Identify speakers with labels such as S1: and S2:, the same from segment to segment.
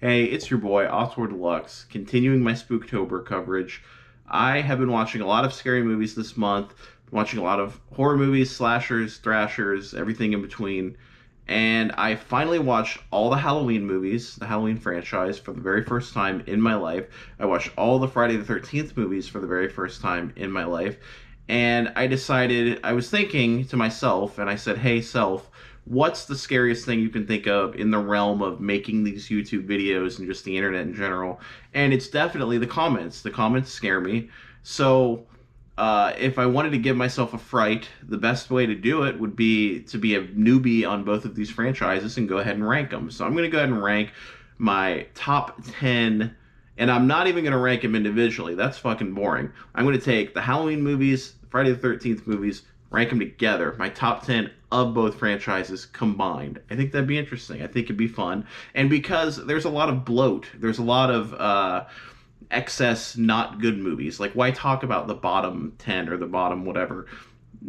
S1: Hey, it's your boy, Oswald Deluxe, continuing my Spooktober coverage. I have been watching a lot of scary movies this month, watching a lot of horror movies, slashers, thrashers, everything in between. And I finally watched all the Halloween movies, the Halloween franchise, for the very first time in my life. I watched all the Friday the 13th movies for the very first time in my life. And I decided, I was thinking to myself, and I said, hey, self, what's the scariest thing you can think of in the realm of making these YouTube videos and just the internet in general? And it's definitely the comments. The comments scare me. So if I wanted to give myself a fright, the best way to do it would be to be a newbie on both of these franchises and go ahead and rank them. So I'm going to go ahead and rank my top 10, and I'm not even going to rank them individually. That's fucking boring. I'm going to take the Halloween movies, the Friday the 13th movies, rank them together, my top 10 of both franchises combined. I think that'd be interesting. I think it'd be fun. And because there's a lot of bloat, there's a lot of excess not good movies. Like, why talk about the bottom 10 or the bottom whatever?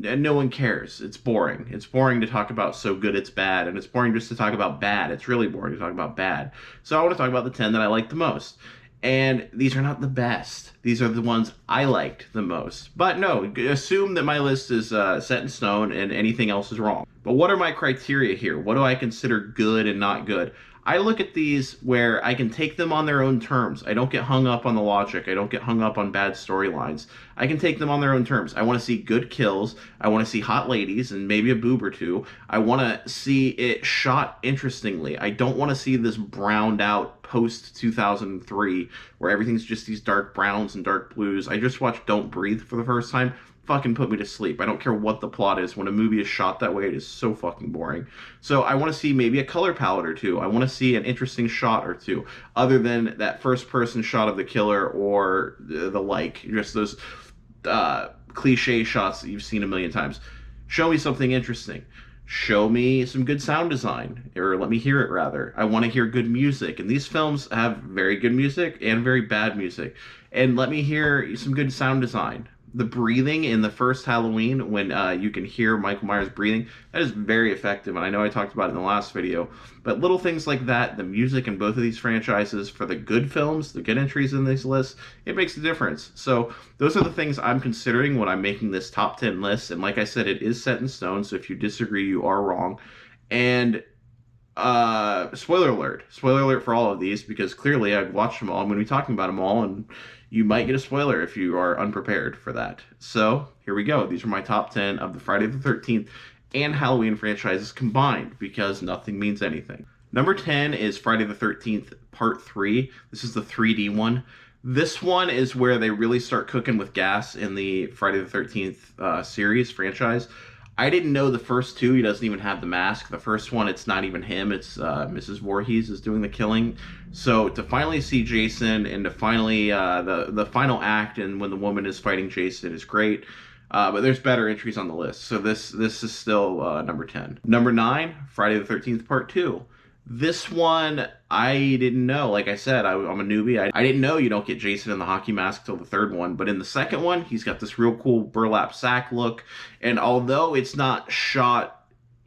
S1: And no one cares. It's boring. It's boring to talk about so good it's bad, and it's boring just to talk about bad. It's really boring to talk about bad. So I want to talk about the 10 that I like the most. And these are not the best. These are the ones I liked the most. But no, assume that my list is set in stone and anything else is wrong. But what are my criteria here? What do I consider good and not good? I look at these where I can take them on their own terms. I don't get hung up on the logic. I don't get hung up on bad storylines. I can take them on their own terms. I want to see good kills. I want to see hot ladies and maybe a boob or two. I want to see it shot interestingly. I don't want to see this browned out post 2003 where everything's just these dark browns and dark blues. I just watched Don't Breathe for the first time. Fucking put me to sleep. I don't care what the plot is. When a movie is shot that way, it is so fucking boring. So I want to see maybe a color palette or two. I want to see an interesting shot or two, other than that first person shot of the killer or the like, just those cliche shots that you've seen a million times. Show me something interesting. Show me some good sound design, or let me hear it rather. I want to hear good music, and these films have very good music and very bad music. And let me hear some good sound design. The breathing in the first Halloween, when you can hear Michael Myers breathing, that is very effective, and I know I talked about it in the last video, but little things like that, the music in both of these franchises, for the good films, the good entries in these lists, it makes a difference. So those are the things I'm considering when I'm making this top 10 list, and like I said, it is set in stone, so if you disagree, you are wrong. And spoiler alert for all of these, because clearly I've watched them all. I'm going to be talking about them all, and you might get a spoiler if you are unprepared for that. So here we go. These are my top 10 of the Friday the 13th and Halloween franchises combined, because nothing means anything. Number 10 is Friday the 13th Part 3. This is the 3D one. This one is where they really start cooking with gas in the Friday the 13th series franchise. I didn't know the first two. He doesn't even have the mask. The first one, it's not even him. It's Mrs. Voorhees is doing the killing. So to finally see Jason, and to finally the final act, and when the woman is fighting Jason, is great. But there's better entries on the list. So this is still number 10. Number 9, Friday the 13th Part 2. This one, I didn't know. Like I said, I'm a newbie. I didn't know you don't get Jason in the hockey mask till the third one. But in the second one, he's got this real cool burlap sack look. And although it's not shot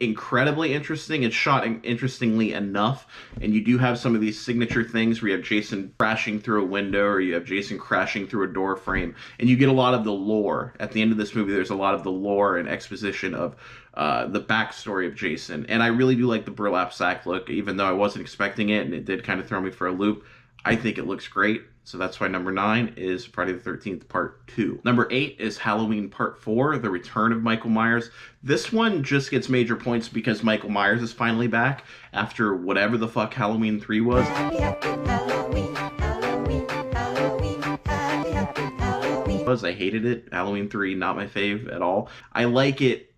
S1: incredibly interesting, it's shot interestingly enough. And you do have some of these signature things where you have Jason crashing through a window, or you have Jason crashing through a door frame. And you get a lot of the lore. At the end of this movie, there's a lot of the lore and exposition of the backstory of Jason. And I really do like the burlap sack look, even though I wasn't expecting it, and it did kind of throw me for a loop. I think it looks great. So that's why number 9 is Friday the 13th Part 2. Number 8 is Halloween Part 4, The Return of Michael Myers. This one just gets major points because Michael Myers is finally back after whatever the fuck Halloween 3 was.
S2: Happy, happy Halloween, Halloween, Halloween, happy, happy Halloween.
S1: I hated it. Halloween 3, not my fave at all. I like it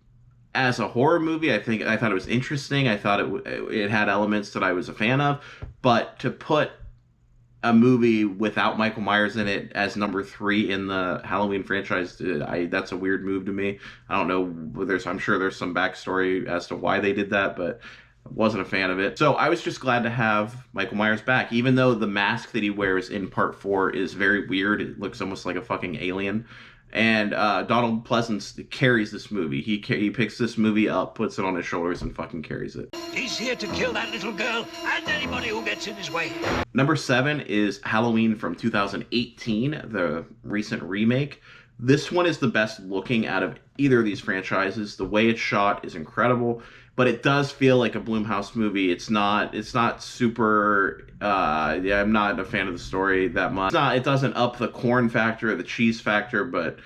S1: as a horror movie. I thought it was interesting. I thought it had elements that I was a fan of. But to put a movie without Michael Myers in it as number 3 in the Halloween franchise, that's a weird move to me. I don't know. I'm sure there's some backstory as to why they did that, but I wasn't a fan of it. So I was just glad to have Michael Myers back, even though the mask that he wears in Part 4 is very weird. It looks almost like a fucking alien. And Donald Pleasance carries this movie. He picks this movie up, puts it on his shoulders, and fucking carries it.
S3: He's here to kill that little girl and anybody who gets in his way.
S1: Number 7 is Halloween from 2018, the recent remake. This one is the best looking out of either of these franchises. The way it's shot is incredible, but it does feel like a Blumhouse movie. It's not super. Yeah, I'm not a fan of the story that much. It doesn't up the corn factor or the cheese factor, but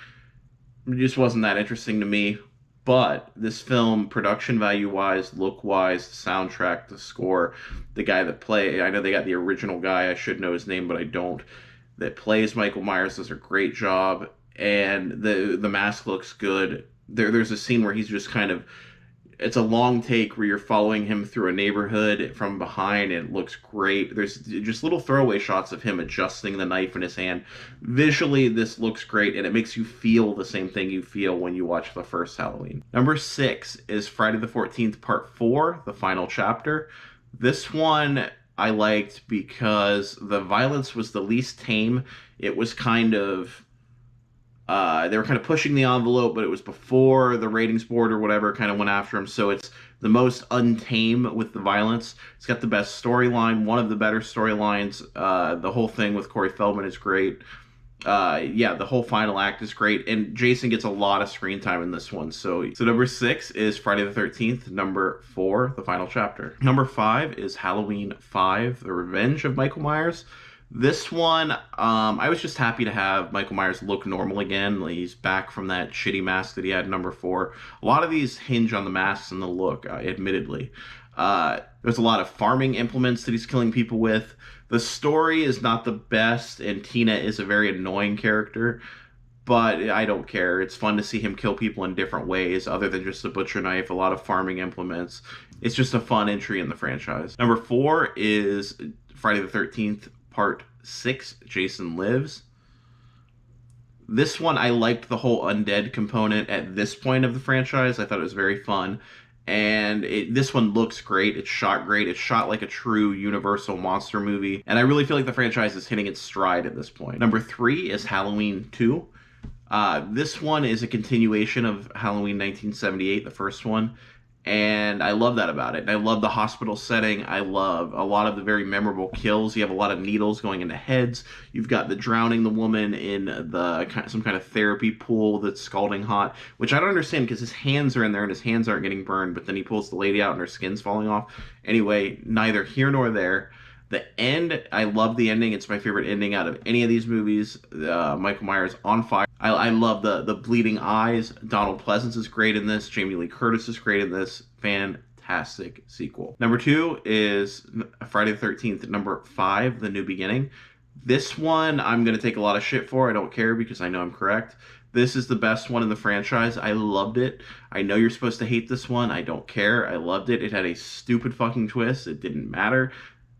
S1: it just wasn't that interesting to me. But this film, production value wise, look wise, the soundtrack, the score, the guy that I know they got the original guy, I should know his name, but I don't, that plays Michael Myers does a great job, and the mask looks good. There's a scene where he's just kind of, it's a long take where you're following him through a neighborhood from behind, and it looks great. There's just little throwaway shots of him adjusting the knife in his hand. Visually, this looks great, and it makes you feel the same thing you feel when you watch the first Halloween. Number 6 is Friday the 14th Part 4, the final chapter. This one I liked because the violence was the least tame. It was kind of... they were kind of pushing the envelope, but it was before the ratings board or whatever kind of went after him, so it's the most untame with the violence. It's got the best storyline, one of the better storylines. The whole thing with Corey Feldman is great. Yeah, the whole final act is great, and Jason gets a lot of screen time in this one. So number 6 is Friday the 13th. Number 4, the final chapter. Number 5 is Halloween 5, The Revenge of Michael Myers. This one, I was just happy to have Michael Myers look normal again. He's back from that shitty mask that he had in number 4. A lot of these hinge on the masks and the look, admittedly. There's a lot of farming implements that he's killing people with. The story is not the best, and Tina is a very annoying character, but I don't care. It's fun to see him kill people in different ways, other than just a butcher knife, a lot of farming implements. It's just a fun entry in the franchise. Number 4 is Friday the 13th, Part 6, Jason Lives. This one, I liked the whole undead component at this point of the franchise. I thought it was very fun. And this one looks great. It's shot great. It's shot like a true Universal monster movie. And I really feel like the franchise is hitting its stride at this point. Number 3 is Halloween 2. This one is a continuation of Halloween 1978, the first one. And I love that about it. And I love the hospital setting. I love a lot of the very memorable kills. You have a lot of needles going into heads. You've got the drowning the woman in some kind of therapy pool that's scalding hot, which I don't understand because his hands are in there and his hands aren't getting burned, but then he pulls the lady out and her skin's falling off. Anyway, neither here nor there. The end, I love the ending. It's my favorite ending out of any of these movies. Michael Myers on fire. I love the bleeding eyes. Donald Pleasance is great in this. Jamie Lee Curtis is great in this. Fantastic sequel. Number 2 is Friday the 13th. Number 5, The New Beginning. This one I'm going to take a lot of shit for. I don't care because I know I'm correct. This is the best one in the franchise. I loved it. I know you're supposed to hate this one. I don't care. I loved it. It had a stupid fucking twist. It didn't matter.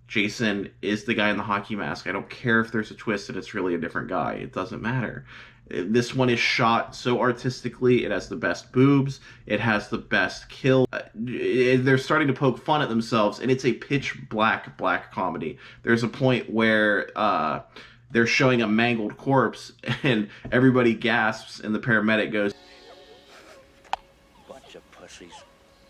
S1: Jason is the guy in the hockey mask. I don't care if there's a twist and it's really a different guy. It doesn't matter. This one is shot so artistically. It has the best boobs. It has the best kill. They're starting to poke fun at themselves, and it's a pitch black comedy. There's a point where they're showing a mangled corpse, and everybody gasps, and the paramedic goes,
S3: Bunch of pussies.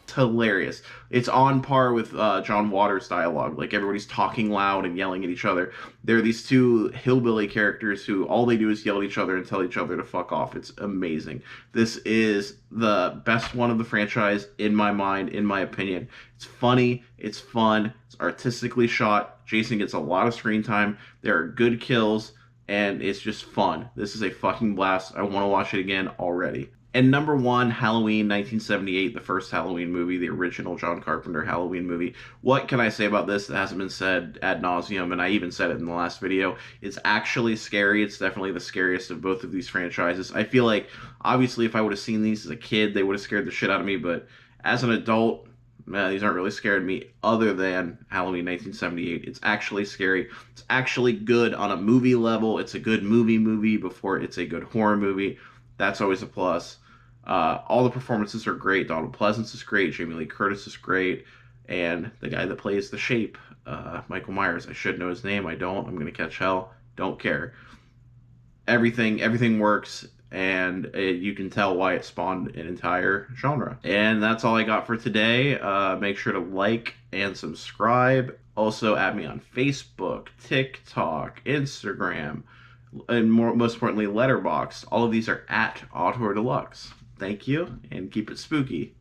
S1: it's hilarious. It's on par with John Waters' dialogue. Like, everybody's talking loud and yelling at each other. There are these two hillbilly characters who all they do is yell at each other and tell each other to fuck off. It's amazing. This is the best one of the franchise in my mind, in my opinion. It's funny, it's fun, it's artistically shot. Jason gets a lot of screen time. There are good kills, and it's just fun. This is a fucking blast. I want to watch it again already. And number 1, Halloween 1978, the first Halloween movie, the original John Carpenter Halloween movie. What can I say about this that hasn't been said ad nauseum? And I even said it in the last video. It's actually scary. It's definitely the scariest of both of these franchises. I feel like, obviously, if I would have seen these as a kid, they would have scared the shit out of me. But as an adult, these aren't really scaring me other than Halloween 1978. It's actually scary. It's actually good on a movie level. It's a good movie before it's a good horror movie. That's always a plus. All the performances are great. Donald Pleasance is great. Jamie Lee Curtis is great. And the guy that plays the Shape, Michael Myers. I should know his name. I don't. I'm going to catch hell. Don't care. Everything works. and you can tell why it spawned an entire genre. And that's all I got for today. Make sure to like and subscribe. Also, add me on Facebook, TikTok, Instagram, and most importantly, Letterboxd. All of these are at Auteur Deluxe. Thank you, and keep it spooky.